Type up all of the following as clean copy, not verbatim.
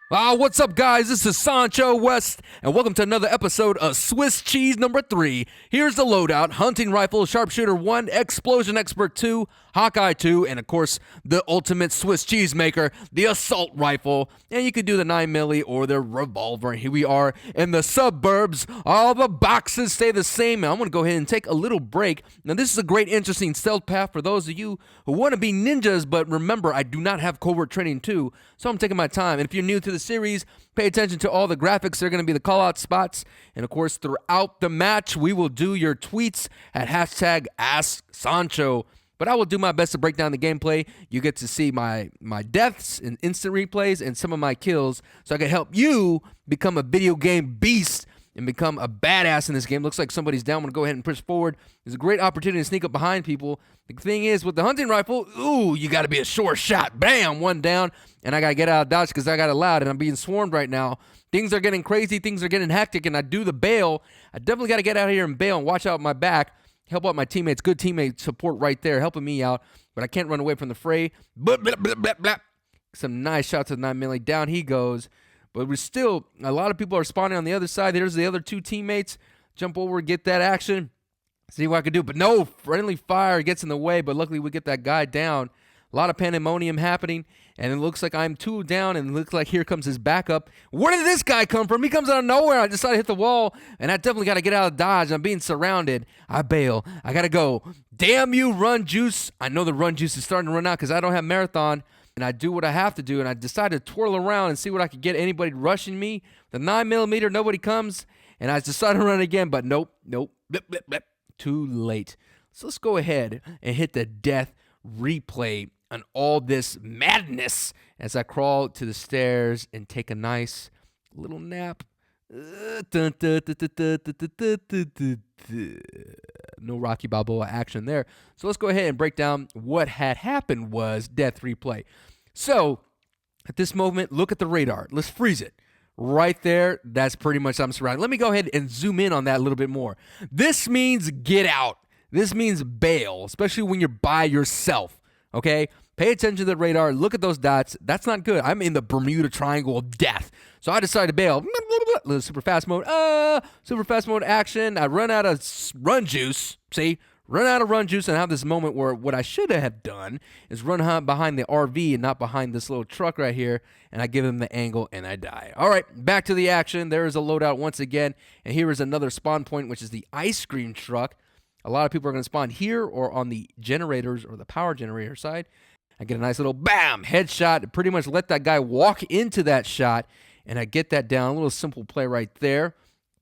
What's up, guys? This is SanchoWest, and welcome to another episode of Swiss Cheese number 3. Here's the loadout: hunting rifle, sharpshooter 1, explosion expert 2, Hawkeye 2, and of course, the ultimate Swiss cheese maker, the assault rifle. And you could do the 9mm or the revolver. And here we are in the suburbs. All the boxes stay the same. And I'm going to go ahead and take a little break. Now, this is a great, interesting stealth path for those of you who want to be ninjas, but remember, I do not have covert training too, so I'm taking my time. And if you're new to the series, pay attention to all the graphics. They're going to be the call-out spots. And of course, throughout the match, we will do your tweets at hashtag AskSancho. But I will do my best to break down the gameplay. You get to see my deaths and instant replays and some of my kills, so I can help you become a video game beast and become a badass in this game. Looks like somebody's down. I'm going to go ahead and push forward. There's a great opportunity to sneak up behind people. The thing is, with the hunting rifle, you got to be a sure shot. Bam, one down, and I got to get out of dodge because I got it loud, and I'm being swarmed right now. Things are getting crazy. Things are getting hectic, and I do the bail. I definitely got to get out of here and bail and watch out my back. Help out my teammates. Good teammate support right there, helping me out. But I can't run away from the fray. Blah, blah, blah, blah, blah. Some nice shots of 9mm. Down he goes. But we're still, a lot of people are spawning on the other side. There's the other two teammates. Jump over, get that action. See what I can do. But no, friendly fire gets in the way. But luckily we get that guy down. A lot of pandemonium happening. And it looks like I'm 2 down, and it looks like here comes his backup. Where did this guy come from? He comes out of nowhere. I decided to hit the wall, and I definitely got to get out of dodge. I'm being surrounded. I bail. I got to go. Damn you, run juice. I know the run juice is starting to run out because I don't have marathon, and I do what I have to do, and I decided to twirl around and see what I could get. Anybody rushing me. The 9mm, nobody comes, and I decided to run again, but nope. Blip, blip, blip. Too late. So let's go ahead and hit the death replay on all this madness as I crawl to the stairs and take a nice little nap. No Rocky Balboa action there. So let's go ahead and break down what had happened was death replay. So at this moment, look at the radar. Let's freeze it. Right there, that's pretty much I'm surrounded. Let me go ahead and zoom in on that a little bit more. This means get out. This means bail, especially when you're by yourself. Okay, pay attention to the radar. Look at those dots. That's not good. I'm in the Bermuda Triangle of death. So I decided to bail. Little super fast mode. Super fast mode action. I run out of run juice. See? Run out of run juice, and I have this moment where what I should have done is run behind the RV and not behind this little truck right here, and I give him the angle, and I die. All right, back to the action. There is a loadout once again, and here is another spawn point, which is the ice cream truck. A lot of people are going to spawn here or on the generators or the power generator side. I get a nice little bam headshot. Pretty much let that guy walk into that shot, and I get that down. A little simple play right there.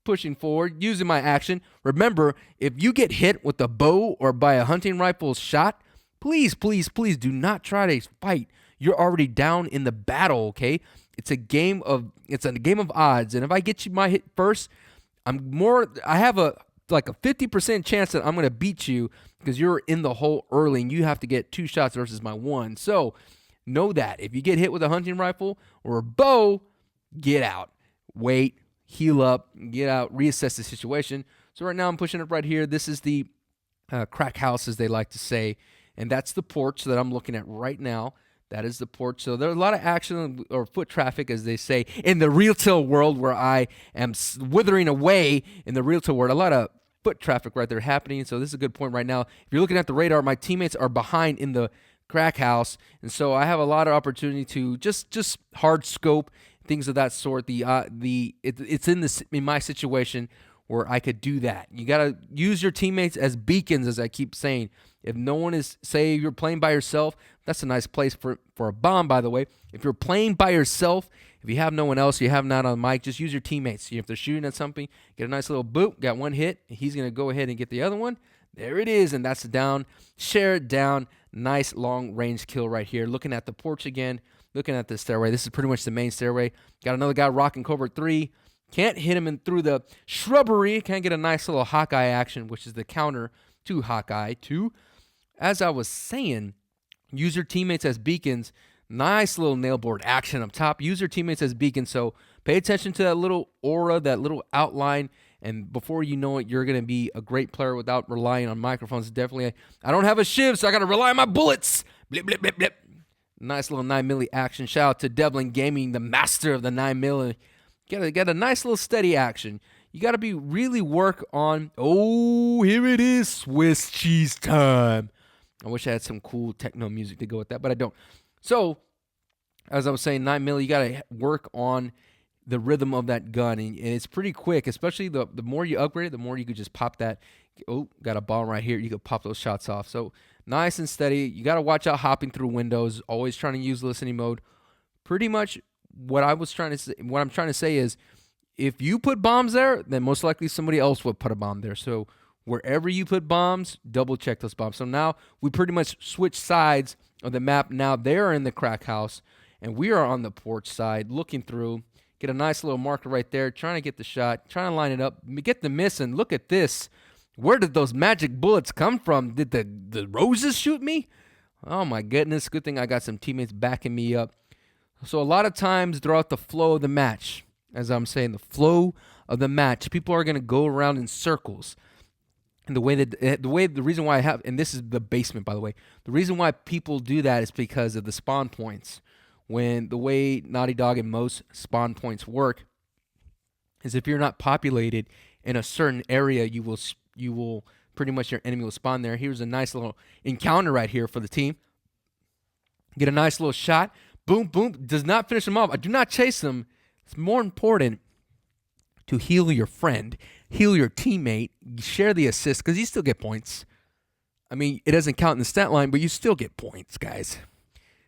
Pushing forward, using my action. Remember, if you get hit with a bow or by a hunting rifle shot, please, please, please do not try to fight. You're already down in the battle, okay? It's a game of odds, and if I get you my hit first, I have a 50% chance that I'm going to beat you because you're in the hole early and you have to get 2 shots versus my 1. So know that if you get hit with a hunting rifle or a bow, get out. Wait, heal up, get out, reassess the situation. So right now I'm pushing up right here. This is the crack house, as they like to say, and that's the porch that I'm looking at right now. That is the porch. So there's a lot of action or foot traffic, as they say, in the retail world where I am withering away in the retail world. A lot of foot traffic right there happening. So this is a good point right now. If you're looking at the radar, my teammates are behind in the crack house. And so I have a lot of opportunity to just hard scope, things of that sort. It's in my situation where I could do that. You got to use your teammates as beacons, as I keep saying. If no one is, say you're playing by yourself, that's a nice place for a bomb, by the way. If you're playing by yourself, if you have no one else, you have not on mic, just use your teammates. If they're shooting at something, get a nice little boop, got one hit, he's going to go ahead and get the other one. There it is, and that's down. Share it down. Nice long-range kill right here. Looking at the porch again, looking at the stairway. This is pretty much the main stairway. Got another guy rocking covert 3. Can't hit him in through the shrubbery. Can't get a nice little Hawkeye action, which is the counter to Hawkeye 2. As I was saying, use your teammates as beacons. Nice little nailboard action up top. Use your teammates as beacons. So pay attention to that little aura, that little outline, and before you know it, you're going to be a great player without relying on microphones. Definitely, I don't have a shiv, so I got to rely on my bullets. Blip, blip, blip, blip. Nice little 9mm action. Shout out to Devlin Gaming, the master of the 9mm. Get a nice little steady action. You got to be really work on. Oh, here it is, Swiss cheese time. I wish I had some cool techno music to go with that, but I don't. So, as I was saying, 9mm, you got to work on the rhythm of that gun, and it's pretty quick, especially the more you upgrade it, the more you could just pop that. Oh, got a bomb right here. You could pop those shots off. So, nice and steady. You got to watch out hopping through windows, always trying to use listening mode. Pretty much what I'm trying to say is, if you put bombs there, then most likely somebody else would put a bomb there. So wherever you put bombs, double check those bombs. So now we pretty much switch sides of the map. Now they're in the crack house, and we are on the porch side looking through. Get a nice little marker right there, trying to get the shot, trying to line it up, get the miss, and look at this. Where did those magic bullets come from? Did the roses shoot me? Oh my goodness, good thing I got some teammates backing me up. So a lot of times throughout the flow of the match, as I'm saying, the flow of the match, people are going to go around in circles. And the reason why I have, and this is the basement, by the way, the reason why people do that is because of the spawn points. When the way Naughty Dog and most spawn points work is if you're not populated in a certain area, you will pretty much, your enemy will spawn there. Here's a nice little encounter right here for the team. Get a nice little shot. Boom, boom. Does not finish them off. I do not chase them. It's more important to heal your friend, heal your teammate, share the assist, because you still get points. I mean, it doesn't count in the stat line, but you still get points, guys.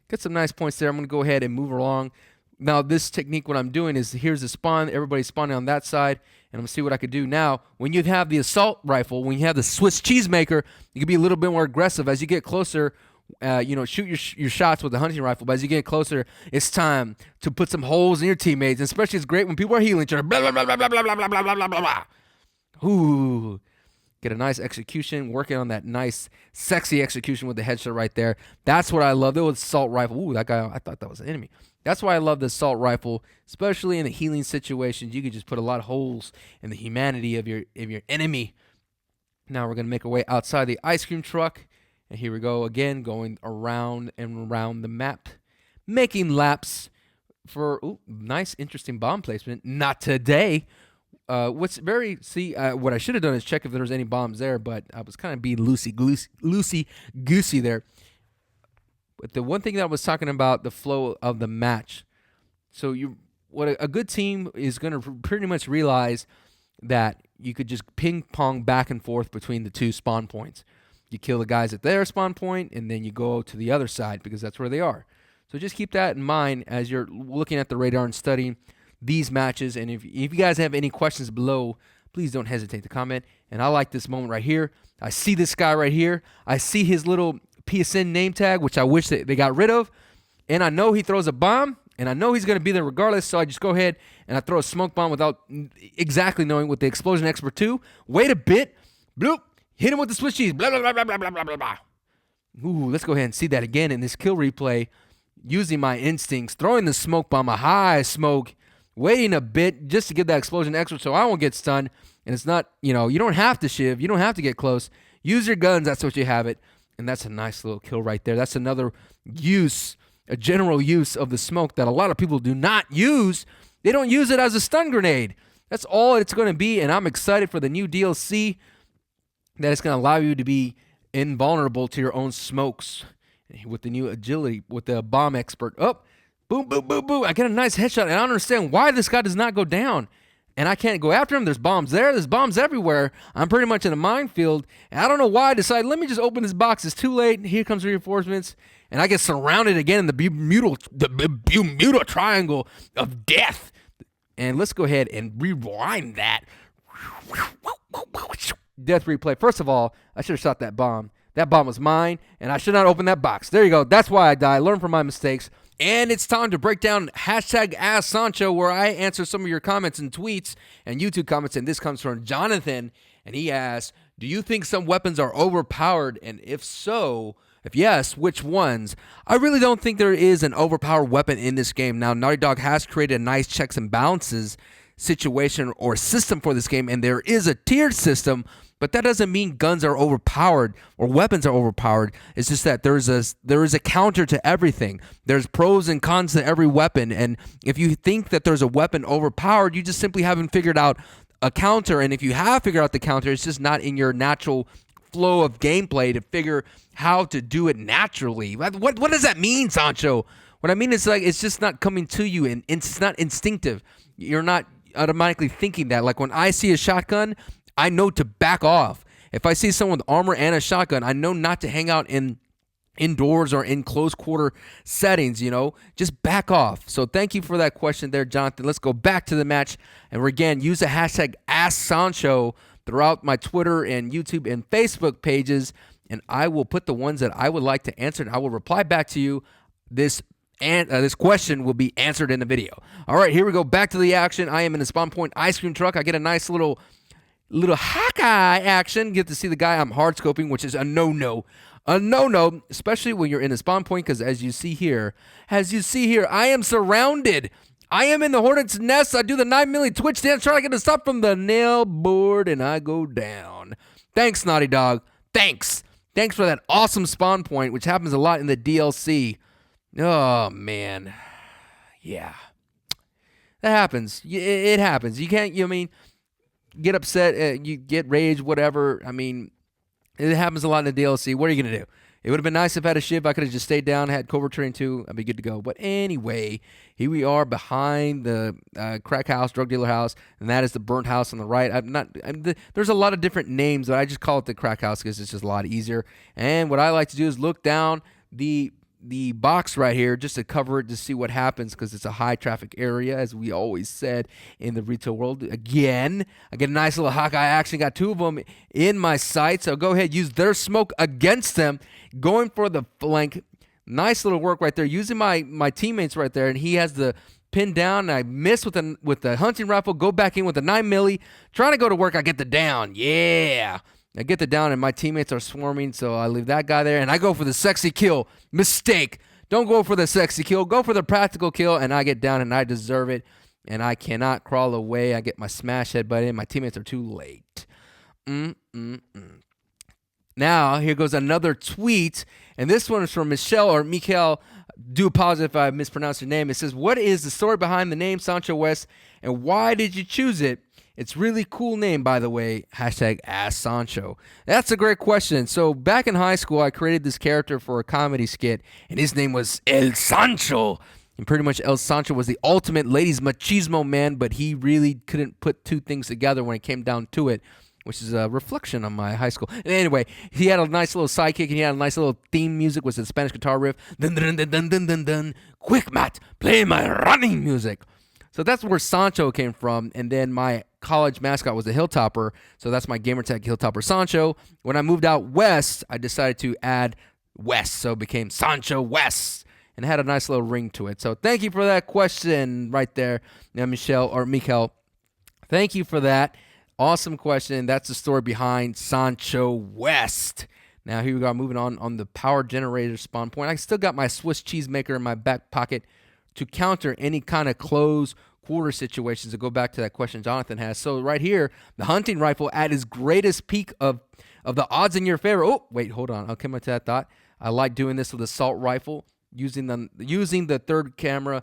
Get some nice points there. I'm going to go ahead and move along. Now, this technique, what I'm doing is, here's the spawn. Everybody's spawning on that side, and I'm going to see what I could do now. When you have the assault rifle, when you have the Swiss cheese maker, you can be a little bit more aggressive. As you get closer, shoot your shots with the hunting rifle, but as you get closer, it's time to put some holes in your teammates, and especially it's great when people are healing each other. Blah, blah, blah, blah, blah, blah, blah, blah, blah, blah, blah. Ooh. Get a nice execution, working on that nice, sexy execution with the headshot right there. That's what I love. There was assault rifle. Ooh, that guy, I thought that was an enemy. That's why I love the assault rifle, especially in the healing situations. You could just put a lot of holes in the humanity of your enemy. Now we're going to make our way outside the ice cream truck. And here we go again, going around and around the map, making laps for nice, interesting bomb placement. Not today. What I should have done is check if there was any bombs there, but I was kind of being loosey-goosey there. But the one thing that I was talking about, the flow of the match. So what a good team is going to pretty much realize that you could just ping-pong back and forth between the two spawn points. You kill the guys at their spawn point, and then you go to the other side because that's where they are. So just keep that in mind as you're looking at the radar and studying these matches. And if you guys have any questions below, please don't hesitate to comment. And I like this moment right here. I see this guy right here. I see his little PSN name tag, which I wish that they got rid of. And I know he throws a bomb, and I know he's going to be there regardless. So I just go ahead and I throw a smoke bomb without exactly knowing with the explosion expert 2. Wait a bit. Bloop. Hit him with the Swiss cheese. Blah, blah, blah, blah, blah, blah, blah, blah. Ooh, let's go ahead and see that again in this kill replay. Using my instincts, throwing the smoke bomb, a high smoke, waiting a bit just to get that explosion extra so I won't get stunned. And it's not, you don't have to shiv. You don't have to get close. Use your guns. That's what you have it. And that's a nice little kill right there. That's another use, a general use of the smoke that a lot of people do not use. They don't use it as a stun grenade. That's all it's going to be. And I'm excited for the new DLC that it's going to allow you to be invulnerable to your own smokes with the new agility, with the bomb expert. Oh, boom, boom, boom, boom. I get a nice headshot, and I don't understand why this guy does not go down. And I can't go after him. There's bombs there. There's bombs everywhere. I'm pretty much in a minefield. And I don't know why I decided, let me just open this box. It's too late. Here comes reinforcements. And I get surrounded again in the Bermuda Triangle of death. And let's go ahead and rewind that. Death replay. First of all, I should have shot that bomb. That bomb was mine, and I should not open that box. There you go. That's why I died. Learn from my mistakes. And it's time to break down hashtag Ask Soncho, where I answer some of your comments and tweets and YouTube comments. And this comes from Jonathan, and he asks, do you think some weapons are overpowered? And if so, if yes, which ones? I really don't think there is an overpowered weapon in this game. Now, Naughty Dog has created a nice checks and balances situation or system for this game, and there is a tiered system But that doesn't mean guns are overpowered or weapons are overpowered. It's just that there is a counter to everything. There's pros and cons to every weapon. And if you think that there's a weapon overpowered, you just simply haven't figured out a counter. And if you have figured out the counter, it's just not in your natural flow of gameplay to figure how to do it naturally. What does that mean, Soncho? What I mean is, like, it's just not coming to you, and it's not instinctive. You're not automatically thinking that. Like, when I see a shotgun, I know to back off. If I see someone with armor and a shotgun, I know not to hang out indoors or in close quarter settings, just back off. So thank you for that question there, Jonathan. Let's go back to the match. And again, use the hashtag AskSancho throughout my Twitter and YouTube and Facebook pages, and I will put the ones that I would like to answer, and I will reply back to you. This question will be answered in the video. All right, here we go. Back to the action. I am in the spawn point ice cream truck. I get a nice little Hawkeye action. Get to see the guy I'm hard scoping, which is a no-no, especially when you're in a spawn point, because as you see here, I am surrounded. I am in the hornet's nest. I do the 9mm twitch dance, trying to get a stop from the nail board, and I go down. Thanks, Naughty Dog. Thanks for that awesome spawn point, which happens a lot in the DLC. Oh, man. Yeah. That happens. It happens. You can't, get upset, you get rage, whatever. I mean, it happens a lot in the DLC. What are you going to do? It would have been nice if I had a shiv. I could have just stayed down, had Covert Train 2. I'd be good to go. But anyway, here we are behind the crack house, drug dealer house, and that is the burnt house on the right. There's a lot of different names, but I just call it the crack house because it's just a lot easier. And what I like to do is look down the box right here just to cover it to see what happens, because it's a high traffic area, as we always said in the retail world. Again, I get a nice little Hawkeye action. Got two of them in my sight, so go ahead, use their smoke against them, going for the flank. Nice little work right there, using my teammates right there, and he has the pin down, and I miss with the hunting rifle, go back in with the 9mm, trying to go to work. I get the down. Yeah, I get the down, and my teammates are swarming, so I leave that guy there, and I go for the sexy kill. Mistake. Don't go for the sexy kill. Go for the practical kill, and I get down, and I deserve it, and I cannot crawl away. I get my smash headbutt in. My teammates are too late. Now, here goes another tweet, and this one is from Michelle, or Mikhail. Do apologize if I mispronounced your name. It says, what is the story behind the name SanchoWest, and why did you choose it? It's really cool name, by the way. Hashtag AskSancho. That's a great question. So back in high school, I created this character for a comedy skit, and his name was El Sancho. And pretty much El Sancho was the ultimate ladies machismo man, but he really couldn't put two things together when it came down to it, which is a reflection on my high school. And anyway, he had a nice little sidekick, and he had a nice little theme music with the Spanish guitar riff. Dun, dun, dun, dun, dun, dun, dun. Quick, Matt, play my running music. So that's where Soncho came from, and then my college mascot was the Hilltopper, so that's my gamertag Hilltopper Soncho. When I moved out west, I decided to add West, so it became SanchoWest, and it had a nice little ring to it. So thank you for that question right there, Michelle or Mikhail. Thank you for that. Awesome question. That's the story behind SanchoWest. Now here we go, moving on the power generator spawn point. I still got my Swiss cheese maker in my back pocket to counter any kind of close quarter situations, to go back to that question Jonathan has. So right here, the hunting rifle at its greatest peak of the odds in your favor. Oh, wait, hold on. I'll come back to that thought. I like doing this with the assault rifle, using the third camera,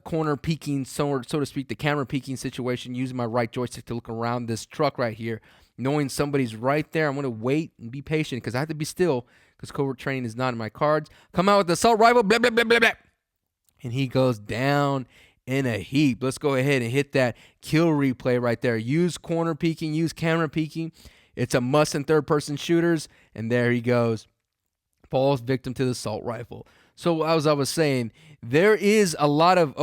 corner peeking, so to speak, the camera peeking situation, using my right joystick to look around this truck right here, knowing somebody's right there. I'm going to wait and be patient because I have to be still because covert training is not in my cards. Come out with the assault rifle, blah, blah, blah, blah, blah. And he goes down in a heap. Let's go ahead and hit that kill replay right there. Use corner peeking, use camera peeking. It's a must in third-person shooters. And there he goes. Falls victim to the assault rifle. So as I was saying, there is a lot of,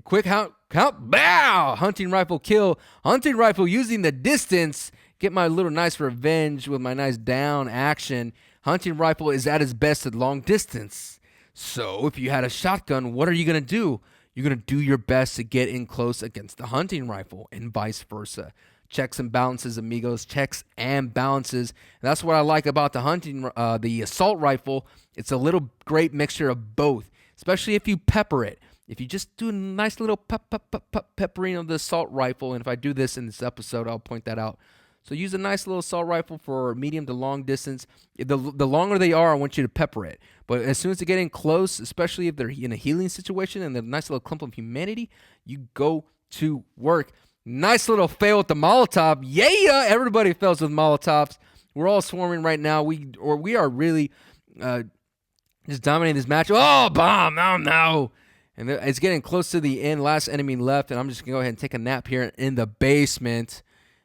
quick count, bow! Hunting rifle kill. Hunting rifle using the distance. Get my little nice revenge with my nice down action. Hunting rifle is at its best at long distance. So if you had a shotgun, what are you going to do? You're going to do your best to get in close against the hunting rifle and vice versa. Checks and balances, amigos. Checks and balances. And that's what I like about the assault rifle. It's a little great mixture of both, especially if you pepper it. If you just do a nice little peppering of the assault rifle, and if I do this in this episode, I'll point that out So use a nice little assault rifle for medium to long distance. The longer they are, I want you to pepper it. But as soon as they get in close, especially if they're in a healing situation and they're a nice little clump of humanity, you go to work. Nice little fail with the Molotov. Yeah, everybody fails with Molotovs. We're all swarming right now. We are really just dominating this match. Oh, bomb! Oh, no. And it's getting close to the end. Last enemy left, and I'm just going to go ahead and take a nap here in the basement.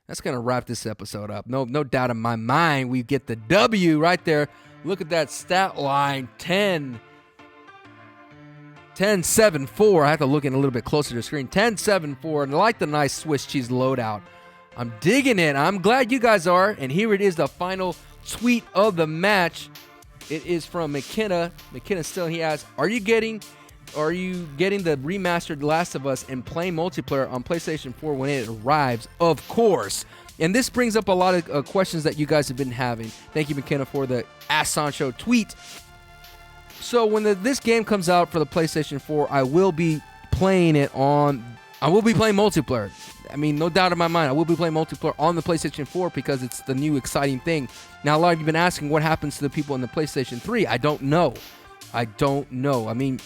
That's going to wrap this episode up. No doubt in my mind, we get the W right there. Look at that stat line, 10-7-4. I have to look in a little bit closer to the screen. 10-7-4, and I like the nice Swiss cheese loadout. I'm digging it. I'm glad you guys are. And here it is, the final tweet of the match. It is from McKenna. McKenna still, he asks, Are you getting the remastered Last of Us and playing multiplayer on PlayStation 4 when it arrives? Of course. And this brings up a lot of questions that you guys have been having. Thank you, McKenna, for the Ask Soncho tweet. So when this game comes out for the PlayStation 4, I will be playing multiplayer. I mean, no doubt in my mind, I will be playing multiplayer on the PlayStation 4 because it's the new exciting thing. Now, a lot of you have been asking what happens to the people in the PlayStation 3. I don't know. I mean,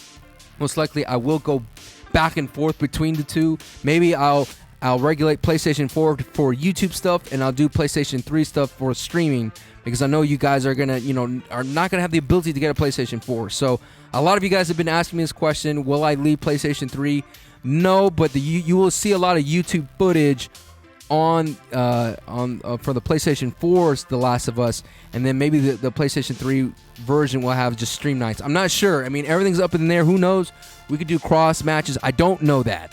most likely I will go back and forth between the two. Maybe I'll regulate PlayStation 4 for YouTube stuff, and I'll do PlayStation 3 stuff for streaming, because I know you guys are not gonna have the ability to get a PlayStation 4. So a lot of you guys have been asking me this question: will I leave PlayStation 3? No, but you will see a lot of YouTube footage on for the PlayStation 4's The Last of Us, and then maybe the PlayStation 3 version will have just stream nights. I'm not sure. I mean, everything's up in there. Who knows? We could do cross matches. I don't know that.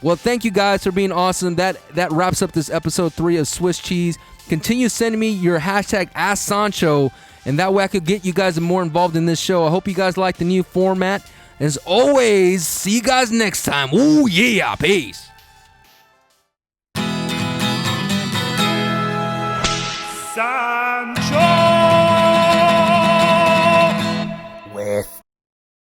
Well, thank you guys for being awesome. That wraps up this episode 3 of Swiss Cheese. Continue sending me your hashtag #AskSancho, and that way I could get you guys more involved in this show. I hope you guys like the new format. As always, see you guys next time. Ooh, yeah. Peace. Side.